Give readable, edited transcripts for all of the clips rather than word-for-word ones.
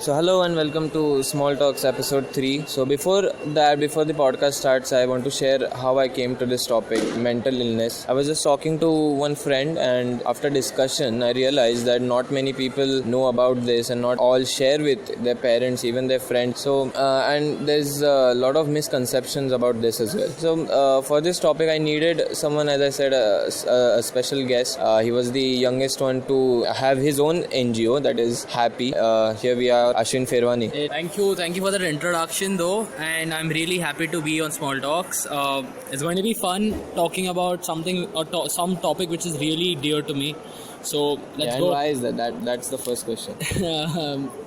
So hello and welcome to Small Talks episode 3. So before the podcast starts, I want to share how I came to this topic, mental illness. I was just talking to one friend, and after discussion I realized that not many people know about this and not all share with their parents, even their friends. So and there's a lot of misconceptions about this as well. So for this topic I needed someone, as I said, a special guest. He was the youngest one to have his own NGO, that is Happy. Here we are, Ashwin, Pherwani. Hey, thank you for that introduction though, and I'm really happy to be on Small Talks. It's going to be fun talking about something or some topic which is really dear to me. So let's go. And why is that? That's the first question.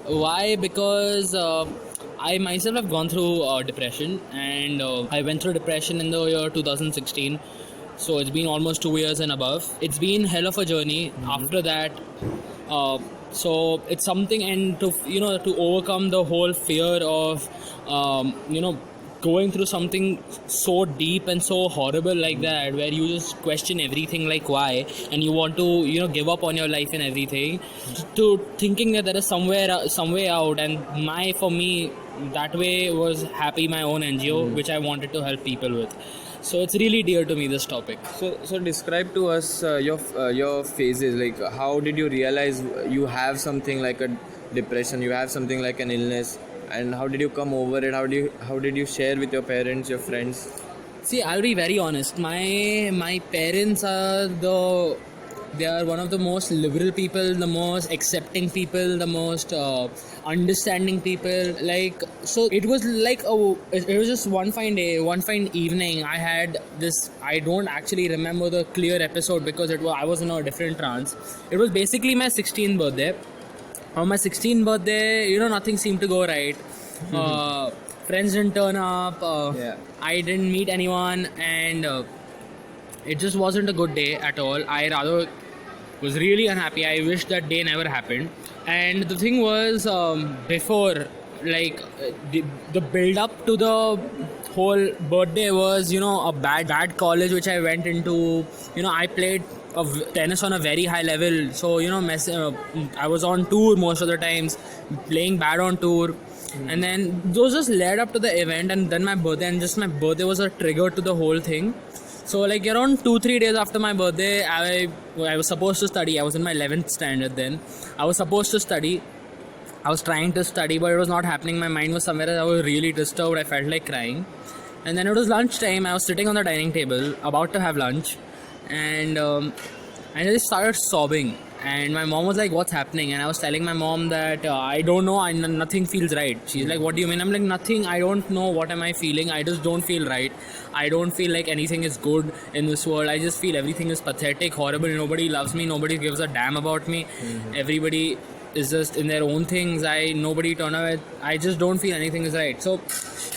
Why? Because I myself have gone through depression, and I went through depression in the year 2016. So it's been almost 2 years and above. It's been hell of a journey. After that. So it's something, and to overcome the whole fear of going through something so deep and so horrible like that, where you just question everything, like why, and you want to give up on your life and everything, to thinking that there is some way out. And for me that way was Happy, my own NGO, which I wanted to help people with. So it's really dear to me, this topic. So describe to us your phases. Like, how did you realize you have something like a depression, you have something like an illness, and how did you come over it? How did you share with your parents, your friends? See, I'll be very honest. My parents they are one of the most liberal people, the most accepting people, the most understanding people. Like, so it was like it was just one fine day, one fine evening. I had this. I don't actually remember the clear episode because I was in a different trance. It was basically my 16th birthday. On my 16th birthday, nothing seemed to go right. Friends didn't turn up. I didn't meet anyone, and it just wasn't a good day at all. I rather was really unhappy. I wish that day never happened. And the thing was, before, like, the build up to the whole birthday was, a bad college which I went into. I played tennis on a very high level. So, I was on tour most of the times, playing bad on tour. And then those just led up to the event, and then my birthday, and just my birthday was a trigger to the whole thing. So like around 2-3 days after my birthday, I was supposed to study. I was in my 11th standard then. I was supposed to study. I was trying to study, but it was not happening. My mind was somewhere else. I was really disturbed. I felt like crying. And then it was lunchtime. I was sitting on the dining table, about to have lunch. And I just started sobbing. And my mom was like, what's happening? And I was telling my mom that I don't know, nothing feels right. She's like, what do you mean? I'm like, nothing, I don't know, what am I feeling? I just don't feel right. I don't feel like anything is good in this world. I just feel everything is pathetic, horrible. Nobody loves me. Nobody gives a damn about me. Everybody is just in their own things. Nobody turn out. I just don't feel anything is right. So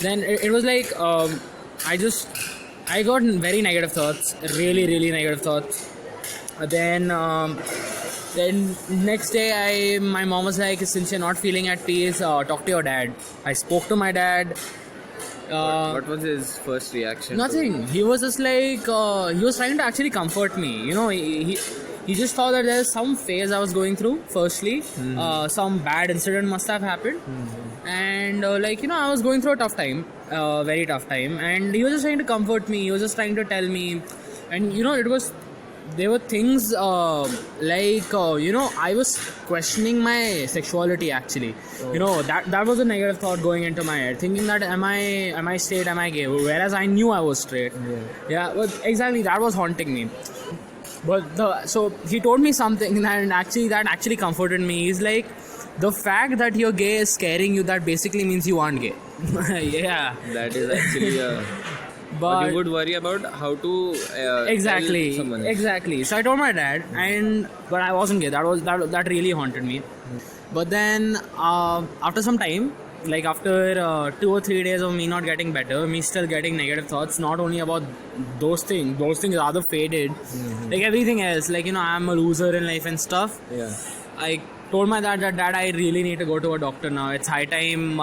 then it was like, I got very negative thoughts, really, really negative thoughts. Then next day, my mom was like, since you're not feeling at peace, talk to your dad. I spoke to my dad. What was his first reaction? Nothing. He was just like, he was trying to actually comfort me. He just thought that there's some phase I was going through, firstly. Some bad incident must have happened. And I was going through a tough time, very tough time. And he was just trying to comfort me. He was just trying to tell me. And, there were things I was questioning my sexuality actually. That was a negative thought going into my head, thinking that am I straight, am I gay, whereas I knew I was straight. But exactly, that was haunting me. But so he told me something, and that actually comforted me. He's like, the fact that you're gay is scaring you, that basically means you aren't gay. Yeah, that is actually but you would worry about how to exactly tell someone else. Exactly. So I told my dad, but I wasn't gay. That really haunted me. But then after some time, like after 2 or 3 days of me not getting better, me still getting negative thoughts, not only about those things rather faded, like everything else, like I'm a loser in life and stuff. I told my dad that I really need to go to a doctor now. It's high time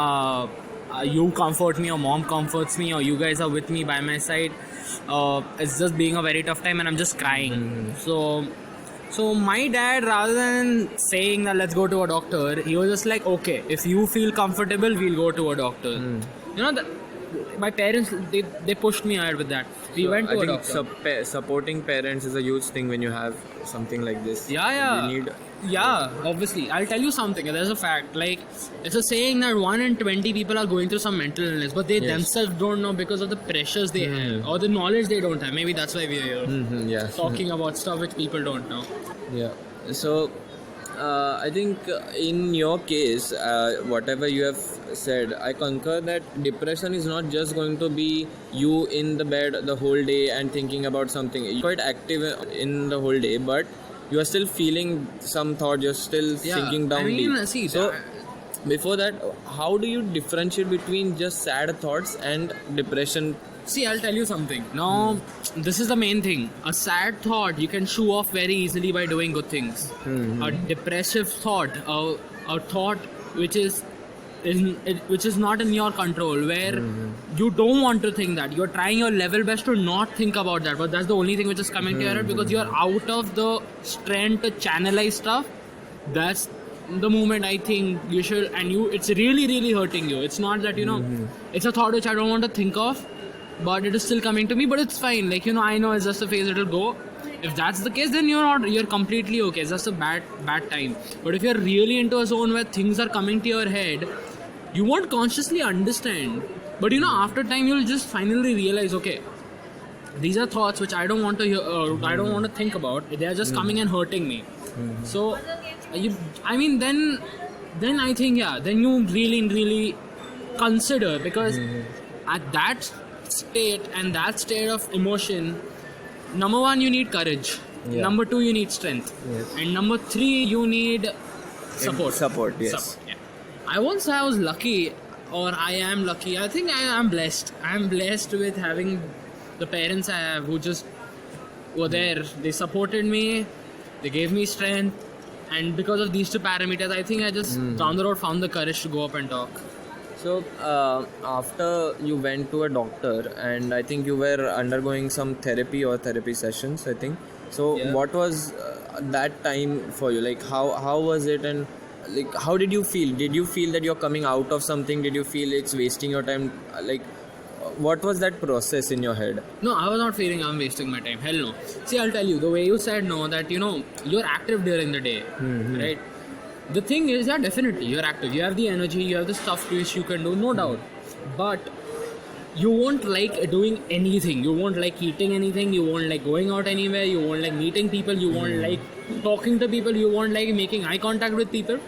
you comfort me, or mom comforts me, or you guys are with me by my side. It's just being a very tough time, and I'm just crying. So So my dad, rather than saying that let's go to a doctor, he was just like, okay, if you feel comfortable, we'll go to a doctor. You know, my parents, they pushed me ahead with that. We went to I a think doctor. supporting parents is a huge thing when you have something like this. Yeah. You need. Yeah, obviously. I'll tell you something. There's a fact. Like, it's a saying that 1 in 20 people are going through some mental illness, but they themselves don't know because of the pressures they have or the knowledge they don't have. Maybe that's why we're here Yeah. talking about stuff which people don't know. Yeah. So, I think in your case, whatever you have said, I concur that depression is not just going to be you in the bed the whole day and thinking about something. You're quite active in the whole day, but you are still feeling some thought. You're still sinking down deep. See, So, before that, how do you differentiate between just sad thoughts and depression? See, I'll tell you something. Now, this is the main thing. A sad thought you can shoo off very easily by doing good things. A depressive thought, a thought which is not in your control, where you don't want to think that. You're trying your level best to not think about that, but that's the only thing which is coming to your head because you're out of the strength to channelize stuff. That's the moment I think you should, and it's really, really hurting you. It's not that, it's a thought which I don't want to think of, but it is still coming to me, but it's fine. Like, I know it's just a phase, it'll go. If that's the case, then you're completely okay. It's just a bad time. But if you're really into a zone where things are coming to your head, you won't consciously understand. But after time, you'll just finally realize, okay, these are thoughts which I don't want to hear, I don't want to think about. They are just coming and hurting me. So, then I think, then you really, really consider, because at that state and that state of emotion, number 1, you need courage. Number 2, you need strength. And number 3, you need support. Yes. Yeah. I won't say I was lucky or I am lucky. I think I am blessed. I'm blessed with having the parents I have who just were there. They supported me. They gave me strength. And because of these 2 parameters, I think I just down the road found the courage to go up and talk. So, after you went to a doctor, and I think you were undergoing some therapy or therapy sessions, I think. So, what was that time for you? Like, how was it, and like, how did you feel? Did you feel that you're coming out of something? Did you feel it's wasting your time? Like, what was that process in your head? No, I was not feeling I'm wasting my time. Hell no. See, I'll tell you, the way you said no, that you're active during the day, right? The thing is, definitely, you're active. You have the energy, you have the stuff which you can do, no doubt. But you won't like doing anything. You won't like eating anything. You won't like going out anywhere. You won't like meeting people. You won't like talking to people. You won't like making eye contact with people.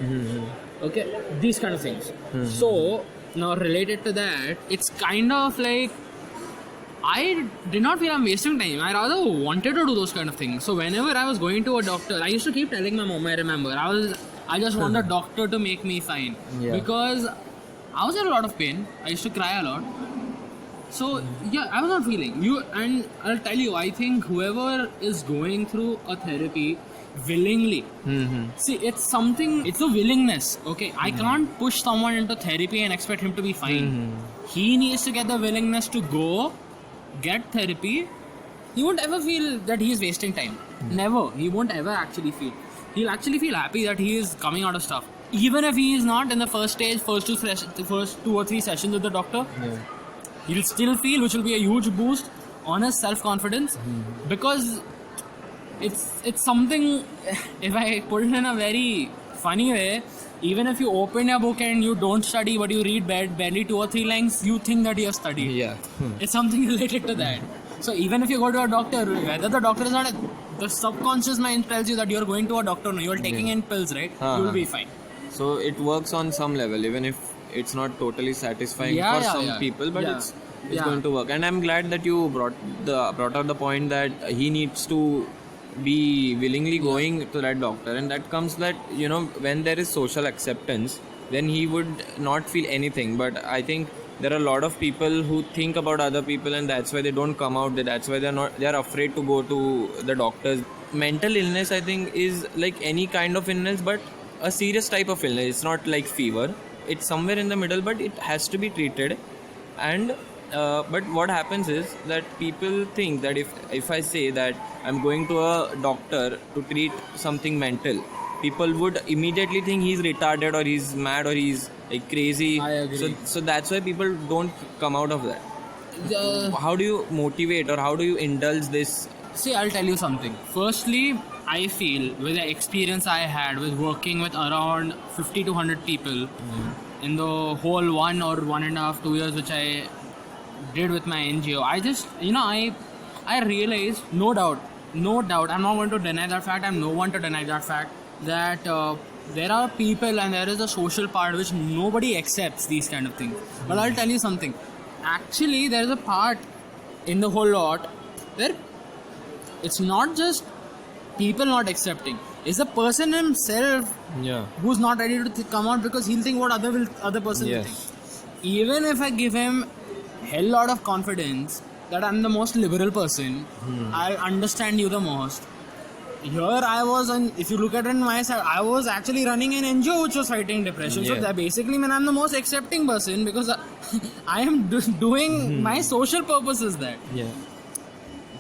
Okay, these kind of things. So, now related to that, it's kind of like, I did not feel I'm wasting time. I rather wanted to do those kind of things. So whenever I was going to a doctor, I used to keep telling my mom, I remember, I just want a doctor to make me fine. Because I was in a lot of pain. I used to cry a lot. So I was not feeling you. And I'll tell you, I think whoever is going through a therapy willingly, see, it's a willingness. Okay, I can't push someone into therapy and expect him to be fine. He needs to get the willingness to go get therapy. He won't ever feel that he is wasting time. Never. He won't ever actually feel. He'll actually feel happy that he is coming out of stuff. Even if he is not in the first stage, first 2 or 3 sessions with the doctor, he'll still feel, which will be a huge boost on his self-confidence, because it's something, if I put it in a very funny way, even if you open a book and you don't study but you read barely 2 or 3 lines, you think that you have studied. It's something related to that. So even if you go to a doctor, whether the doctor is not, the subconscious mind tells you that you're going to a doctor, no, you're taking in pills, right? You'll be fine. So it works on some level, even if it's not totally satisfying for some people, but it's going to work. And I'm glad that you brought out the point that he needs to be willingly going to that doctor, and that comes that when there is social acceptance, then he would not feel anything. But I think there are a lot of people who think about other people, and that's why they don't come out. That's why they're afraid to go to the doctors. Mental illness, I think, is like any kind of illness, but a serious type of illness. It's not like fever. It's somewhere in the middle, but it has to be treated. And But what happens is that people think that if I say that I'm going to a doctor to treat something mental, people would immediately think he's retarded or he's mad or he's like crazy. I agree. So that's why people don't come out of that. How do you motivate or how do you indulge this? See, I'll tell you something. Firstly, I feel with the experience I had with working with around 50 to 100 people in the whole 1 or 1.5, 2 years which I did with my NGO, I just, I realized, no doubt, I'm not going to deny that fact, I'm no one to deny that fact, that there are people and there is a social part which nobody accepts these kind of things. But I'll tell you something. Actually, there is a part in the whole lot where it's not just people not accepting. It's the person himself who's not ready to come out because he'll think what other person will think. Even if I give him hell lot of confidence that I'm the most liberal person, I'll understand you the most. Here I was, and if you look at it on my side, I was actually running an NGO which was fighting depression. So that basically means I'm the most accepting person because I am doing my social purposes there.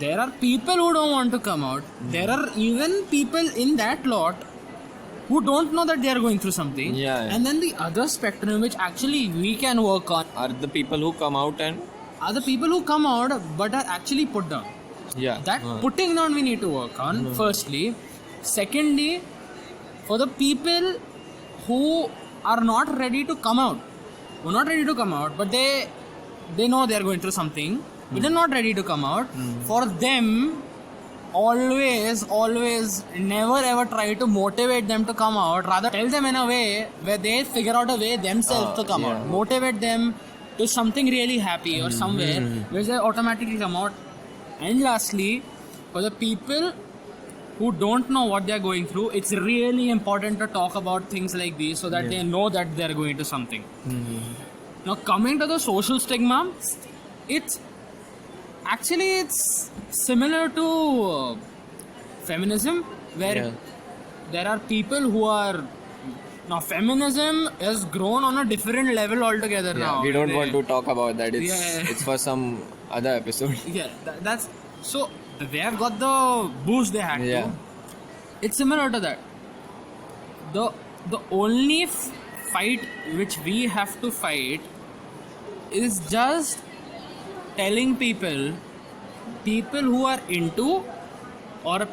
There are people who don't want to come out. There are even people in that lot who don't know that they are going through something. And then the other spectrum which actually we can work on are the people who come out and are the people who come out but are actually put down. That putting down we need to work on, firstly. Secondly, for the people who are not ready to come out, but they know they are going through something, but they're not ready to come out. For them, always never ever try to motivate them to come out. Rather tell them in a way where they figure out a way themselves to come out. Motivate them to something really happy or somewhere where they automatically come out. And lastly, for the people who don't know what they're going through, it's really important to talk about things like these so that they know that they're going to something. Now, coming to the social stigma, it's similar to feminism, where there are people who are... Now, feminism has grown on a different level altogether now. We don't want to talk about that. It's for some other episode. That's... So, they have got the boost they had to. It's similar to that. The only fight which we have to fight is just telling people who are into or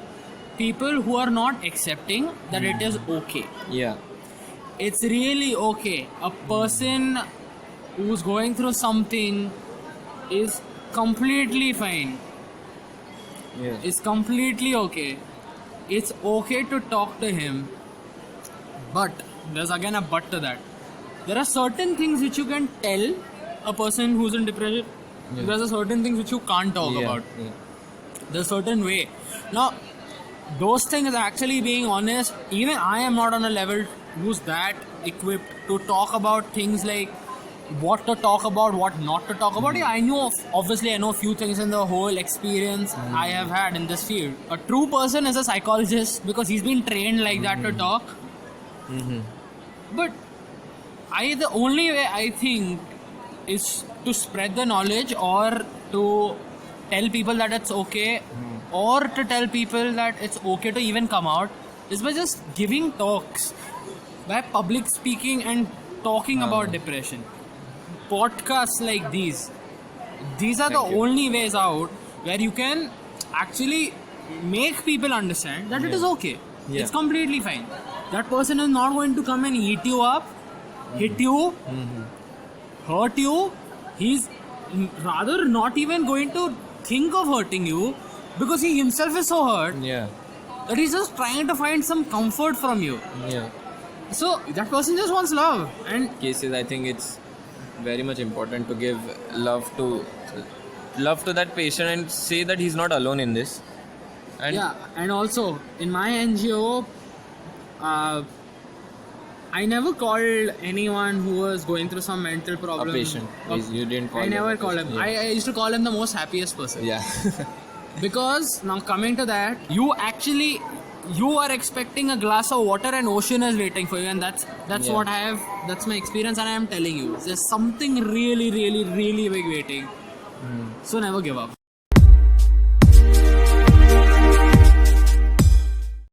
people who are not accepting that it is okay. It's really okay. A person who's going through something is completely fine. It's completely okay. It's okay to talk to him. But there's again a but to that. There are certain things which you can tell a person who's in depression. There's a certain things which you can't talk about. There's a certain way. Now, those things actually, being honest, even I am not on a level who's that equipped to talk about things like what to talk about, what not to talk about. I know a few things in the whole experience I have had in this field. A true person is a psychologist because he's been trained like that to talk. But the only way I think is to spread the knowledge or to tell people that it's okay or to tell people that it's okay to even come out is by just giving talks, by public speaking and talking about depression. Podcasts like these are the only ways out where you can actually make people understand that it is okay. It's completely fine. That person is not going to come and eat you up, hit you, hurt you. He's rather not even going to think of hurting you because he himself is so hurt that he's just trying to find some comfort from you. So that person just wants love. And cases, I think it's very much important to give love to that patient and say that he's not alone in this. And and also in my NGO, I never called anyone who was going through some mental problem a patient. You didn't call I him never called him. I used to call him the most happiest person. Because now coming to that, you are expecting a glass of water and ocean is waiting for you, and that's what I have. That's my experience, and I am telling you, there's something really, really, really big waiting. So never give up.